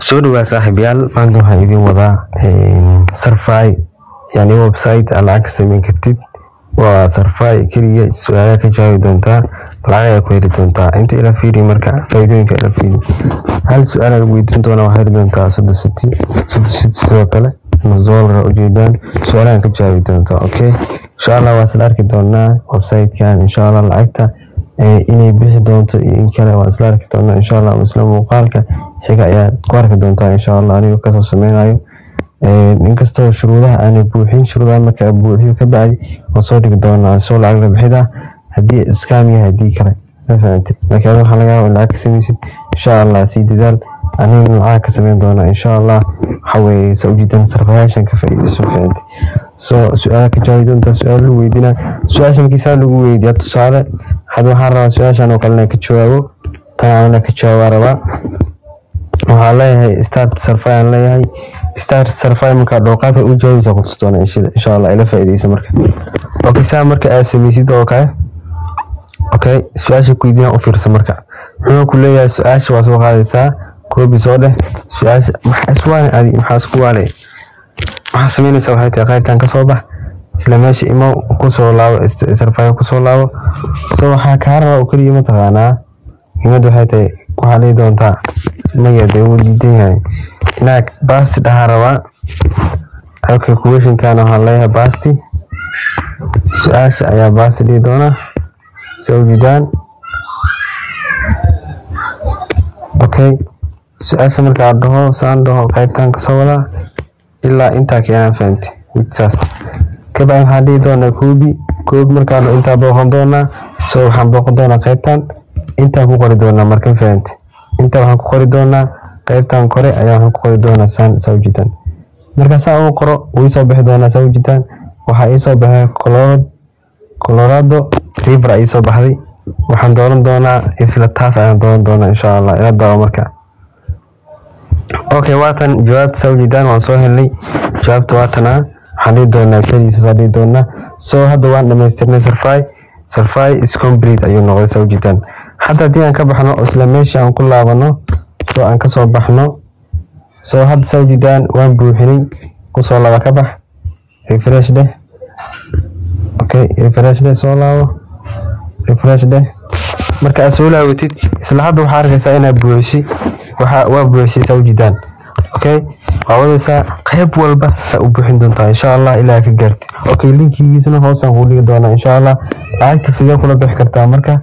سودوا صاحبيال عندهم هايدين وضع سرفاي يعني ويب سايت العكس من كتب وسرفاي كلية سؤالك كجاوي دونتا لعيا كويري دونتا انت الى فيدي مركع فايدينك الى فيدي هل سؤالك ويدين دونا وحير دونتا سدو ستي سوكالة نزول رؤجيدان سؤالك كجاوي دونتا اوكي ان شاء الله واسلارك دونا ويب سايت كان ان شاء الله لعيتا inay bixi doonto in kale waa isla arki doonaa insha Allah muslim muuqaalka xiga ayaa ku arki doontaa insha Allah aniga ka soo sameeyo inkastoo shuruudaha aan buuxin shuruudaha marka buuxiyo ka bacdi oo soo dhigi doonaa soo lacag bixida hadii iskaam yahay hadii kale fahamtid laakiin waxa laga yaabaa lacag sameeysid insha Allah si dadaal aniga lacag ka sameyn doonaa insha Allah waxa soo jiidan sarfayaashan ka faa'iideyso fahamtid سؤالك جاي دون تسأل ويدنا سؤال سمكي سأل ويد يا تسأل هذا حرة سؤال شانو قلنا كتشوابو تمامنا كتشواب ربا وحالا هي ستارت سرفاي لا هي ستارت سرفاي مكادو قاف وجاي ساقط ستونا إن شاء الله إلى فائدة سمرك أوكي سامرك أسميسي دوكاي أوكي سؤال شكويدنا أوفير سمرك حنا كلية سؤال شو سوق هذا سا كل بسؤاله سؤال محسوان هذه محسكوا عليه waxaa sameynaysaa waxay tahay qaybtan ka soo bax isla meesha imo ku soo laabo sarfaayo ku soo laabo waxaa ka raba oo kaliya ma taqaanaa imadu waxay tahay ku halay doontaa magada uu diidan yahay inaad baasti dhaha raba halka question kana waxaan leeyahay baasti su'aasha ayaa baasti dhigi doona soo jidaan okay su'aasha marka aad dhaho saan dhaho qaybtan ka soo wada إلا أنت كأنا فهمت وتساس كبعين هذه دونا كوب مركان أنت بوخن دونا سو حن بوخن دونا قيبتان أنت بوخن دونا مركان فهمت أنت وحن كوري دونا قيبتان كوري أيام حن كوري دونا سان سوجتان مركان ساو قرأ ويصبح دونا سوجتان وحيصبح كولورادو ريفر يصبح هذه وحن دونا إسلا تاس أيام دونا إن شاء الله إلى الدوام مركان اوكي واتن جواب سوجدان وان سو هلي جوابت واتنا حدي دونا كلي سادي دونا هذا وان دمسترنا سرفاي is complete ayuu noqday sawjidan hadda hadii aan ka baxno isla meesha aan ku laabano aan ka soo baxno hadda sawjidan waan buuxinay ku soo laaba ka bax refresh deh okay refresh deh soo laabo refresh deh marka soo laawatid isla hadda waxa arkaysaa inaad buuxisay waa buuxisay sawjidan okay awalisa qayb walba sa u buuxin doontaa insha Allah ilaa ka gaartay okay linkigiisana hoos aan ku dhigi doonaa insha Allah lacagta sidoo kula bixi kartaa marka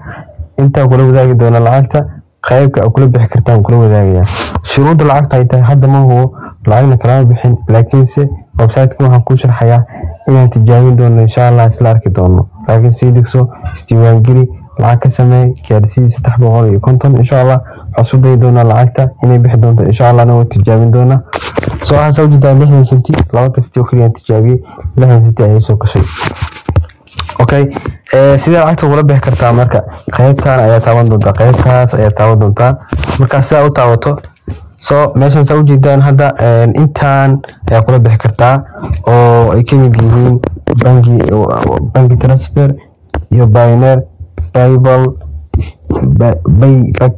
inta kula wadaagi doona lacagta qaybka kula bixi kartaa kula wadaagaya shuruud lacagta ay tahay hadda ma hubo lacagna kala bixin laakiin se website-ka waxaan ku sharxayaa inaan tijaabin doono insha Allah isla arki doono laakiin si digso istiwaan geli lacag ka samee gaarsiis 350 insha Allah xasuuday doona lacagta inay bixi doonto insha Allah noo tijaabin doona waxaan soo jidaa 60 senti 20 senti oo kaliya tijaabiyay 60 senti ay soo gashay okay sida lacagta wala bixi kartaa marka qaybtan ayaa taaban doonta qaybtaas ayaa taaban doonta marka saa u taabato meeshan soo jidaan hadda intaan ayaa kula bixi kartaa oo ay ka mid yihiin banki transfer iyo Payoneer Payball Payback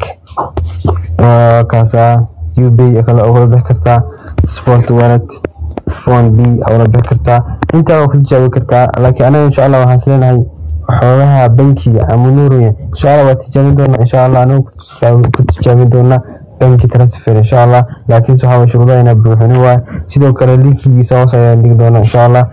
كاسا UBI kala uga bixi kartaa Sport Wallet Phone B awla bixi kartaa inta oo ku jaabi kartaa laakiin anaga insha Allah waxaan isleeyahay xoolaha bankiga ama nuuriga insha Allah waa tijaabin doona insha Allah anu ku tijaabin doona banki transfer insha Allah laakiin soo hawo shuruudaha ina buuxin waa sidoo kale linkigiisa hoos ayaan dhigi doona insha Allah